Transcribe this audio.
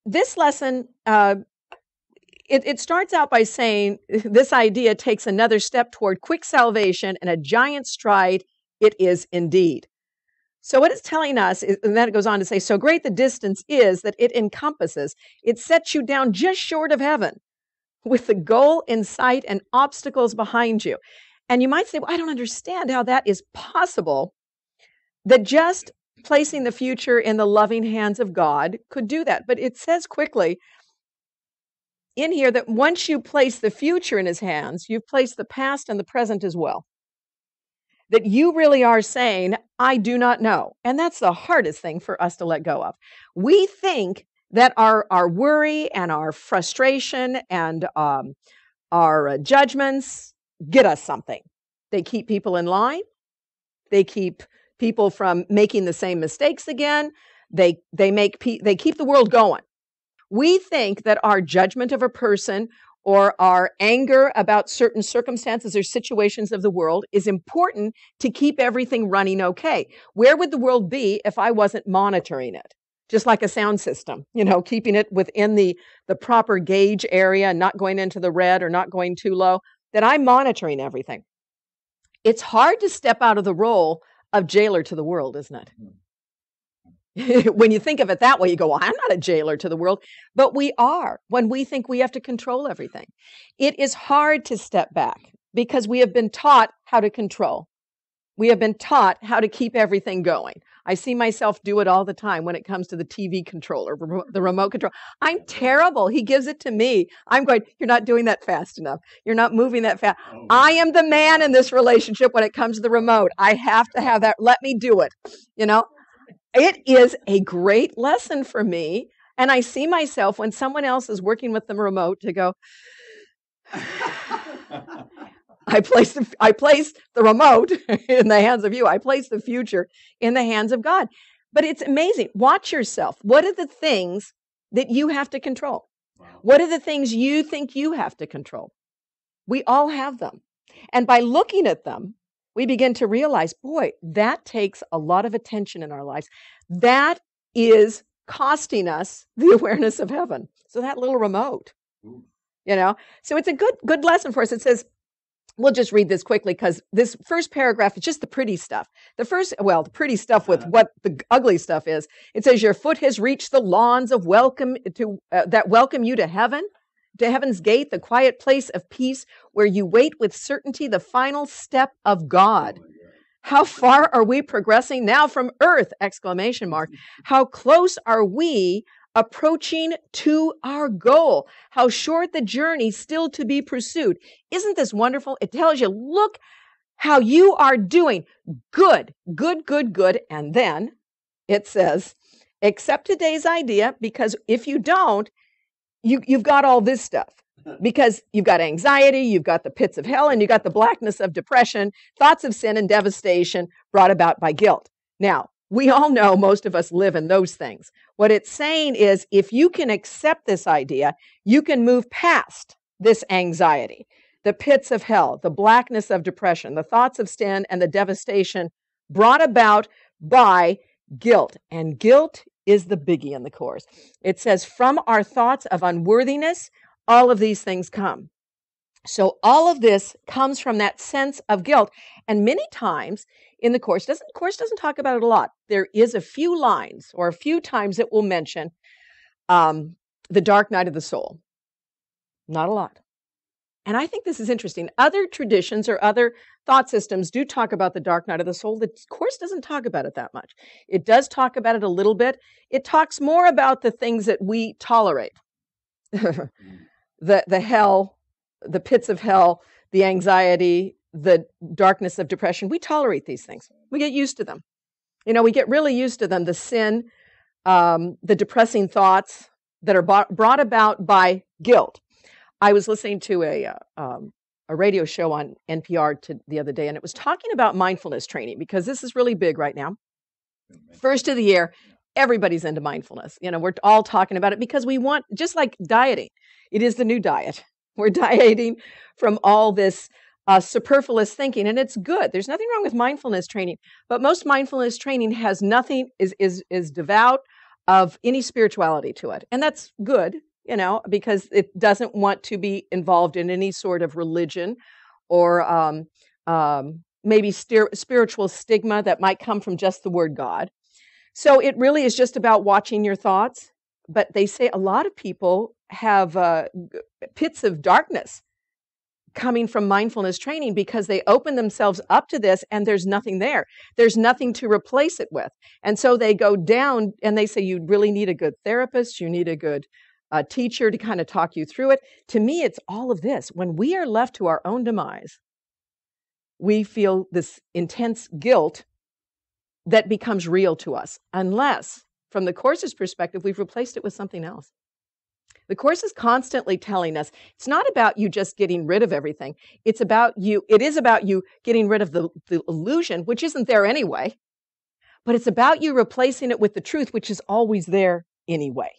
this lesson, it starts out by saying this idea takes another step toward quick salvation and a giant stride it is indeed. So what it's telling us is, and then it goes on to say, so great the distance is that it encompasses, it sets you down just short of heaven with the goal in sight and obstacles behind you. And you might say, well, I don't understand how that is possible, that just placing the future in the loving hands of God could do that. But it says quickly in here that once you place the future in his hands, you've placed the past and the present as well. That you really are saying, I do not know. And that's the hardest thing for us to let go of. We think that our worry and our frustration and our judgments get us something. They keep people in line. They keep people from making the same mistakes again. They keep the world going. We think that our judgment of a person or our anger about certain circumstances or situations of the world is important to keep everything running okay. Where would the world be if I wasn't monitoring it? Just like a sound system, keeping it within the proper gauge area, not going into the red or not going too low, that I'm monitoring everything. It's hard to step out of the role of jailer to the world, isn't it? When you think of it that way, you go, well, I'm not a jailer to the world, but we are when we think we have to control everything. It is hard to step back because we have been taught how to control. We have been taught how to keep everything going. I see myself do it all the time when it comes to the TV controller, the remote control. I'm terrible. He gives it to me. I'm going, you're not doing that fast enough. You're not moving that fast. I am the man in this relationship when it comes to the remote. I have to have that. Let me do it. It is a great lesson for me. And I see myself when someone else is working with the remote to go, I placed the remote in the hands of you. I placed the future in the hands of God. But it's amazing. Watch yourself. What are the things that you have to control? Wow. What are the things you think you have to control? We all have them. And by looking at them, we begin to realize, boy, that takes a lot of attention in our lives. That is costing us the awareness of heaven. So that little remote, so it's a good lesson for us. It says, we'll just read this quickly because this first paragraph is just the pretty stuff. The pretty stuff with what the ugly stuff is. It says, your foot has reached the lawns of welcome that welcome you to heaven. To heaven's gate, the quiet place of peace where you wait with certainty the final step of God. How far are we progressing now from earth? ! How close are we approaching to our goal? How short the journey still to be pursued. Isn't this wonderful? It tells you, look how you are doing. Good. And then it says, accept today's idea, because if you don't, you've got all this stuff, because you've got anxiety, you've got the pits of hell, and you've got the blackness of depression, thoughts of sin and devastation brought about by guilt. Now, we all know most of us live in those things. What it's saying is, if you can accept this idea, you can move past this anxiety, the pits of hell, the blackness of depression, the thoughts of sin and the devastation brought about by guilt. And guilt is the biggie in the course. It says, from our thoughts of unworthiness, all of these things come. So all of this comes from that sense of guilt. And many times in the course doesn't talk about it a lot. There is a few lines or a few times it will mention the dark night of the soul. Not a lot. And I think this is interesting. Other traditions or other thought systems do talk about the dark night of the soul. The Course doesn't talk about it that much. It does talk about it a little bit. It talks more about the things that we tolerate. the hell, the pits of hell, the anxiety, the darkness of depression. We tolerate these things. We get used to them. We get really used to them. The sin, the depressing thoughts that are brought about by guilt. I was listening to a radio show on NPR the other day, and it was talking about mindfulness training, because this is really big right now. First of the year, everybody's into mindfulness. We're all talking about it because we want, just like dieting, it is the new diet. We're dieting from all this superfluous thinking, and it's good. There's nothing wrong with mindfulness training, but most mindfulness training has nothing, is devout, of any spirituality to it. And that's good, because it doesn't want to be involved in any sort of religion or maybe spiritual stigma that might come from just the word God. So it really is just about watching your thoughts. But they say a lot of people have pits of darkness coming from mindfulness training because they open themselves up to this and there's nothing there. There's nothing to replace it with. And so they go down and they say, you really need a good therapist. You need a good teacher to kind of talk you through it. To me, it's all of this. When we are left to our own demise, we feel this intense guilt that becomes real to us, unless, from the Course's perspective, we've replaced it with something else. The Course is constantly telling us it's not about you just getting rid of everything. It is about you getting rid of the illusion, which isn't there anyway, but it's about you replacing it with the truth, which is always there anyway.